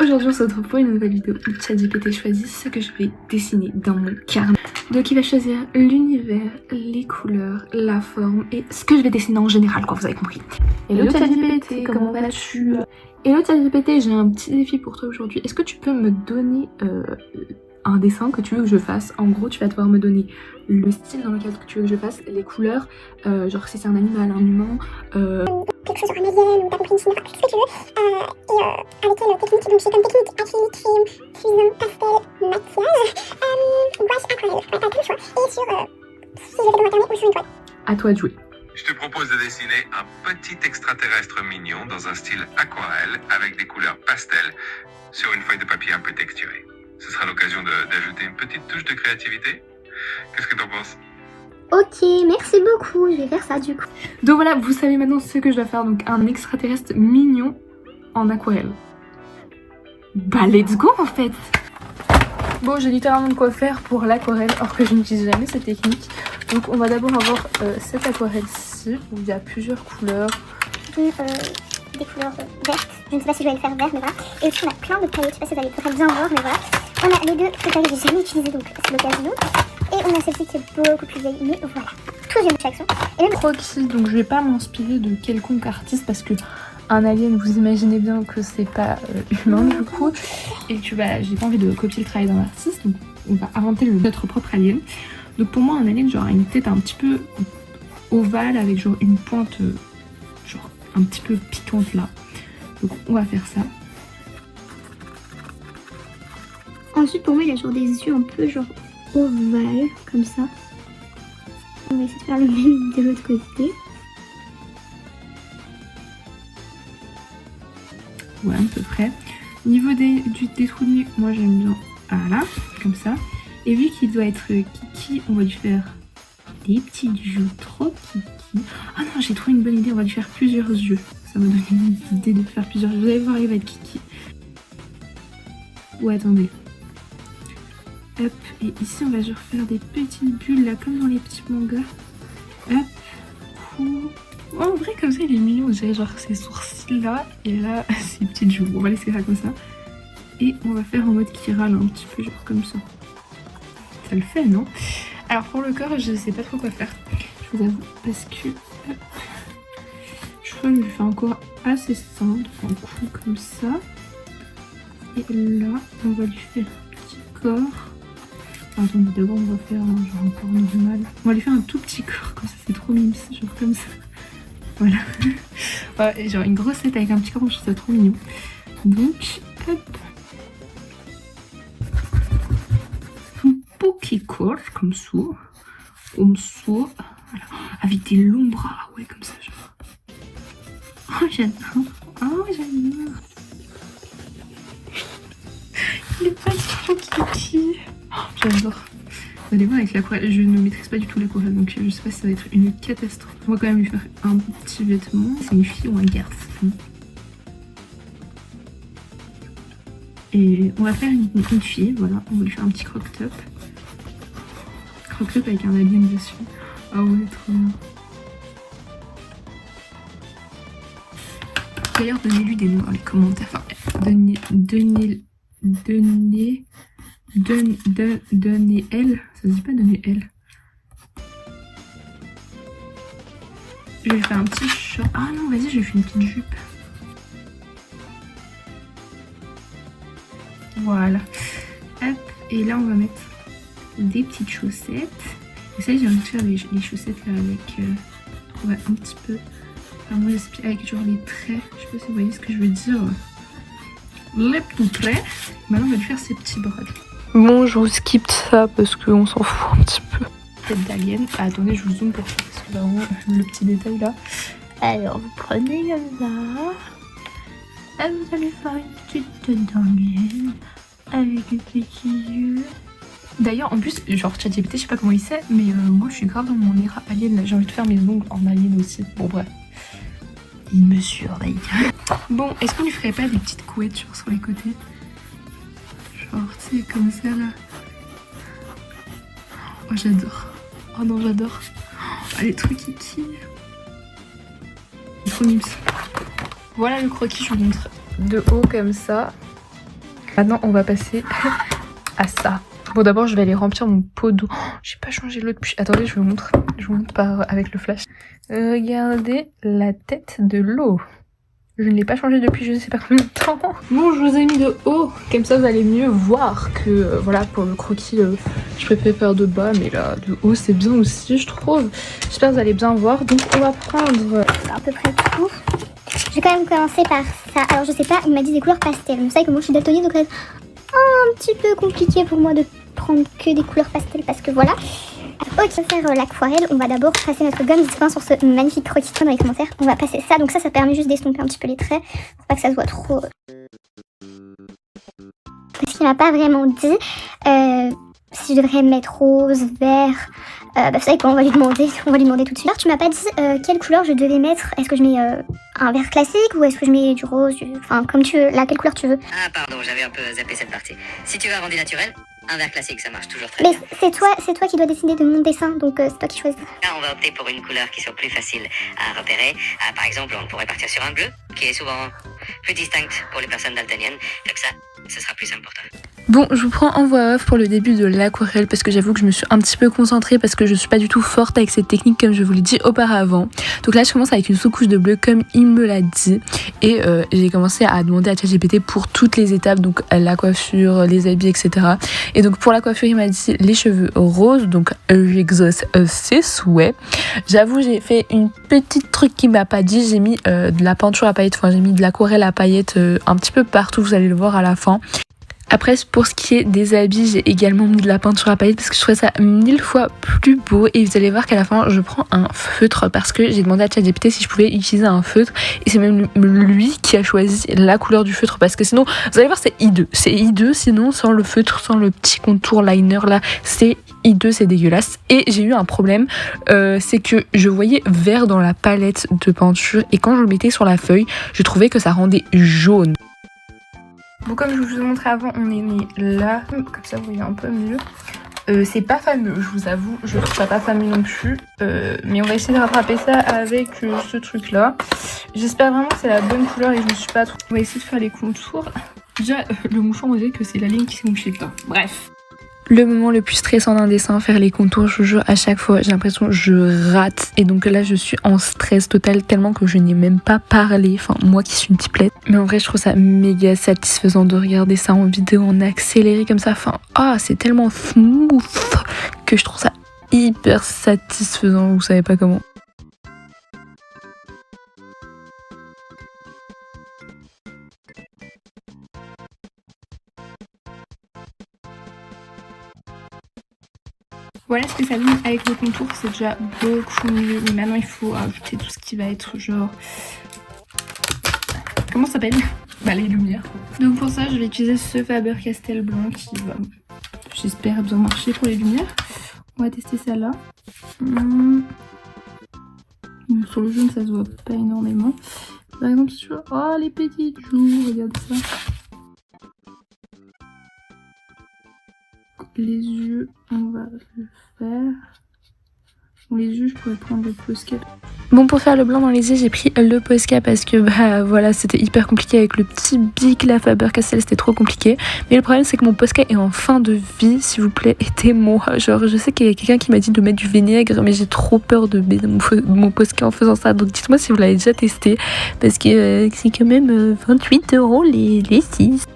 Aujourd'hui on se retrouve pour une nouvelle vidéo où ChatGPT choisit ce que je vais dessiner dans mon carnet. Donc il va choisir l'univers, les couleurs, la forme et ce que je vais dessiner en général, quoi, vous avez compris. Hello ChatGPT, comment vas-tu? Hello ChatGPT, j'ai un petit défi pour toi aujourd'hui. Est-ce que tu peux me donner un dessin que tu veux que je fasse? En gros, tu vas devoir me donner le style dans lequel tu veux que je fasse, les couleurs, genre si c'est un animal, un humain, quelque chose genre un alien ou t'as compris une cinéma, ce que tu veux, et avec quelle technique, donc j'ai comme technique acrylique, crayon, fusain, pastel, maquillage, gouache, aquarelle, ouais, t'as tout le choix, et sur, si je le fais dans internet ou sur une toile. à toi de jouer. Je te propose de dessiner un petit extraterrestre mignon dans un style aquarelle avec des couleurs pastel sur une feuille de papier un peu texturée. Ce sera l'occasion d'ajouter une petite touche de créativité. Qu'est-ce que t'en penses? Ok, merci beaucoup, je vais faire ça du coup. Donc voilà, vous savez maintenant ce que je dois faire, donc un extraterrestre mignon en aquarelle. Bah let's go en fait. Bon, j'ai littéralement de quoi faire pour l'aquarelle, or que je n'utilise jamais cette technique. Donc on va d'abord avoir cette aquarelle-ci, où il y a plusieurs couleurs. Des couleurs vertes, je ne sais pas si je vais le faire vert, mais voilà. Et aussi on a plein de paillettes, je sais pas si vous allez bien voir, mais voilà. On a les deux paillettes que j'ai jamais utilisées, donc c'est l'occasion. Et on a celle-ci qui est beaucoup plus vieille, mais voilà. Tout vient de chaque son. Et le Croquis, donc je vais pas m'inspirer de quelconque artiste parce que un alien, vous imaginez bien que c'est pas humain du coup. Et que bah, j'ai pas envie de copier le travail d'un artiste, donc on va inventer notre propre alien. Donc pour moi un alien genre a une tête un petit peu ovale avec genre une pointe genre un petit peu piquante là. Donc on va faire ça. Ensuite, pour moi, il a genre des yeux un peu genre ovales, comme ça. On va essayer de faire le même de l'autre côté. Ouais, à peu près. Niveau des trous de nez, moi j'aime bien, voilà, comme ça. Et vu qu'il doit être kiki, on va lui faire des petites joues trop kiki. Ah non, j'ai trouvé une bonne idée, on va lui faire plusieurs yeux. Ça m'a donné une idée de faire plusieurs yeux. Vous allez voir, il va être kiki. Ou attendez. Hop, et ici on va genre faire des petites bulles là, comme dans les petits mangas. Hop, cool. Oh, en vrai, comme ça, il est mignon. Vous avez genre ses sourcils là, et là, ses petites joues. On va laisser ça comme ça. Et on va faire en mode qui râle un petit peu, genre comme ça. Ça le fait, non? Alors, pour le corps, je sais pas trop quoi faire. Je vous avoue, parce que. Hop, je crois que je lui fais un corps assez simple, un cou comme ça. Et là, on va lui faire un petit corps. Attendez, d'abord, on va faire genre un corps normal. On va lui faire un tout petit corps, comme ça, c'est trop mignon, genre comme ça. Voilà. Ouais, genre une grosse tête avec un petit corps, je trouve ça trop mignon. Donc, hop. Un petit corps, comme ça. Comme ça. Voilà. Avec des longs bras, ouais, comme ça, genre. Oh, j'adore. Oh, j'adore. Il est pas trop kiki. Oh, j'adore. Vous allez voir avec l'aquarelle, je ne maîtrise pas du tout l'aquarelle, donc je sais pas si ça va être une catastrophe. On va quand même lui faire un petit vêtement. C'est une fille ou un garçon? Et on va faire une fille, voilà. On va lui faire un petit crop-top. Crop-top avec un alien dessus. Ah ouais, trop bien. D'ailleurs, donnez-lui des noms dans les commentaires. Enfin, donnez elle, ça se dit pas donner elle. Je vais lui faire un petit short. Ah non, vas-y, je lui fais une petite jupe. Voilà. Hop, et là on va mettre des petites chaussettes. Et ça, j'ai envie de faire les chaussettes là avec ouais, un petit peu. Enfin, moi j'explique avec genre les traits. Je sais pas si vous voyez ce que je veux dire. Les petits traits. Maintenant on va lui faire ses petits bras. Bon, je vous skip ça parce qu'on s'en fout un petit peu. Tête d'alien. Ah, attendez, je vous zoome pour ça parce que vraiment, le petit détail là. Alors, vous prenez comme ça. Et vous allez faire une petite tête d'alien avec des petits yeux. D'ailleurs, en plus, genre ChatGPT, je sais pas comment il sait, mais moi je suis grave dans mon era alien là. J'ai envie de faire mes ongles en alien aussi. Bon, bref. Il me surveille. Bon, est-ce qu'on lui ferait pas des petites couettes genre, sur les côtés? Genre, tu sais, comme ça là. Oh, j'adore. Oh non, j'adore. Oh, les trucs kiki. Trop mimes. Voilà le croquis, je vous montre de haut comme ça. Maintenant on va passer à ça. Bon d'abord je vais aller remplir mon pot d'eau. Oh, j'ai pas changé l'eau depuis. Attendez, je vous montre avec le flash. Regardez la tête de l'eau. Je ne l'ai pas changé depuis je ne sais pas combien de temps. Bon, je vous ai mis de haut, comme ça vous allez mieux voir que voilà, pour le croquis je préfère faire de bas, mais là de haut c'est bien aussi je trouve. J'espère que vous allez bien voir. Donc on va prendre C'est à peu près tout. Je vais quand même commencer par ça. Alors je sais pas, il m'a dit des couleurs pastel. Vous savez que moi je suis daltonienne, donc ça va être un petit peu compliqué pour moi de prendre que des couleurs pastel parce que voilà. Alors, ok, pour faire l'aquarelle, on va d'abord passer notre gomme dispeint sur ce magnifique croquis dans les commentaires. On va passer ça, donc ça permet juste d'estomper un petit peu les traits pour pas que ça se voit trop. Parce qu'il m'a pas vraiment dit si je devrais mettre rose, vert. Vous savez quoi, on va lui demander tout de suite. Alors tu m'as pas dit quelle couleur je devais mettre. Est-ce que je mets un vert classique ou est-ce que je mets du rose, enfin comme tu veux, là quelle couleur tu veux. Ah pardon, j'avais un peu zappé cette partie. Si tu veux un rendu naturel, un vert classique, ça marche toujours très Mais bien. c'est toi qui dois décider de mon dessin, donc c'est toi qui choisis. Là, on va opter pour une couleur qui soit plus facile à repérer. Par exemple, on pourrait partir sur un bleu, qui est souvent plus distinct pour les personnes daltoniennes. Comme ça, ce sera plus simple pour toi. Bon, je vous prends en voix off pour le début de l'aquarelle parce que j'avoue que je me suis un petit peu concentrée parce que je suis pas du tout forte avec cette technique comme je vous l'ai dit auparavant. Donc là, je commence avec une sous-couche de bleu comme il me l'a dit et j'ai commencé à demander à ChatGPT pour toutes les étapes, donc la coiffure, les habits, etc. Et donc pour la coiffure, il m'a dit les cheveux roses, donc j'exauce ses souhaits. J'avoue, j'ai fait une petite truc qu'il m'a pas dit, j'ai mis de la peinture à paillettes, enfin j'ai mis de l'aquarelle à paillettes un petit peu partout, vous allez le voir à la fin. Après, pour ce qui est des habits, j'ai également mis de la peinture à paillettes parce que je trouvais ça 1000 fois plus beau. Et vous allez voir qu'à la fin, je prends un feutre parce que j'ai demandé à ChatGPT si je pouvais utiliser un feutre. Et c'est même lui qui a choisi la couleur du feutre parce que sinon, vous allez voir, c'est hideux. C'est hideux, sinon, sans le feutre, sans le petit contour liner là, c'est hideux, c'est dégueulasse. Et j'ai eu un problème, c'est que je voyais vert dans la palette de peinture et quand je le mettais sur la feuille, je trouvais que ça rendait jaune. Bon, comme je vous ai montré avant, on est mis là, comme ça vous voyez un peu mieux. C'est pas fameux, je vous avoue, je trouve ça pas fameux non plus, mais on va essayer de rattraper ça avec ce truc là. J'espère vraiment que c'est la bonne couleur et je me suis pas trop... On va essayer de faire les contours. Déjà, le mouchon, on dirait que c'est la ligne qui s'est mouchée dedans. Bref. Le moment le plus stressant d'un dessin, faire les contours, je vous jure, à chaque fois j'ai l'impression que je rate et donc là je suis en stress total tellement que je n'ai même pas parlé, enfin moi qui suis une typelette, mais en vrai je trouve ça méga satisfaisant de regarder ça en vidéo en accéléré comme ça, enfin c'est tellement smooth que je trouve ça hyper satisfaisant, vous savez pas comment. Voilà ce que ça donne avec le contour, c'est déjà beaucoup mieux. Mais maintenant il faut ajouter tout ce qui va être genre... Comment ça s'appelle? Bah les lumières. Donc pour ça je vais utiliser ce Faber-Castell blanc qui va, j'espère, bien marcher pour les lumières. On va tester ça là. Sur le jaune ça se voit pas énormément. Par exemple sur... Oh les petites joues, regarde ça. Les yeux, on va le faire. Pour les yeux, je pourrais prendre le Posca. Bon, pour faire le blanc dans les yeux, j'ai pris le Posca parce que voilà, c'était hyper compliqué avec le petit bic, la Faber-Castell, c'était trop compliqué. Mais le problème, c'est que mon Posca est en fin de vie, s'il vous plaît, aidez-moi. Genre, je sais qu'il y a quelqu'un qui m'a dit de mettre du vinaigre, mais j'ai trop peur de baisser mon Posca en faisant ça. Donc dites-moi si vous l'avez déjà testé, parce que c'est quand même 28 € les 6.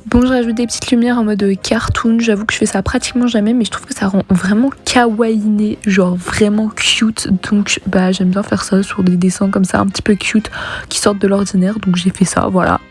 Bon, je rajoute des petites lumières en mode cartoon, j'avoue que je fais ça pratiquement jamais, mais je trouve que ça rend vraiment kawaiiné, genre vraiment cute, donc j'aime bien faire ça sur des dessins comme ça un petit peu cute qui sortent de l'ordinaire, donc j'ai fait ça, voilà.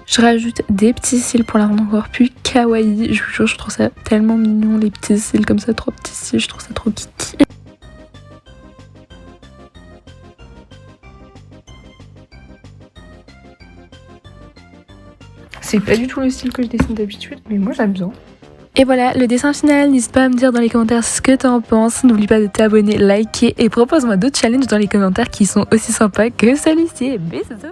Je rajoute des petits cils pour la rendre encore plus kawaii. Je vous jure, je trouve ça tellement mignon, les petits cils comme ça, 3 petits cils, je trouve ça trop kiki. C'est pas du tout le style que je dessine d'habitude, mais moi j'aime bien. Et voilà, le dessin final, n'hésite pas à me dire dans les commentaires ce que t'en penses. N'oublie pas de t'abonner, liker et propose-moi d'autres challenges dans les commentaires qui sont aussi sympas que celui-ci. Bisous!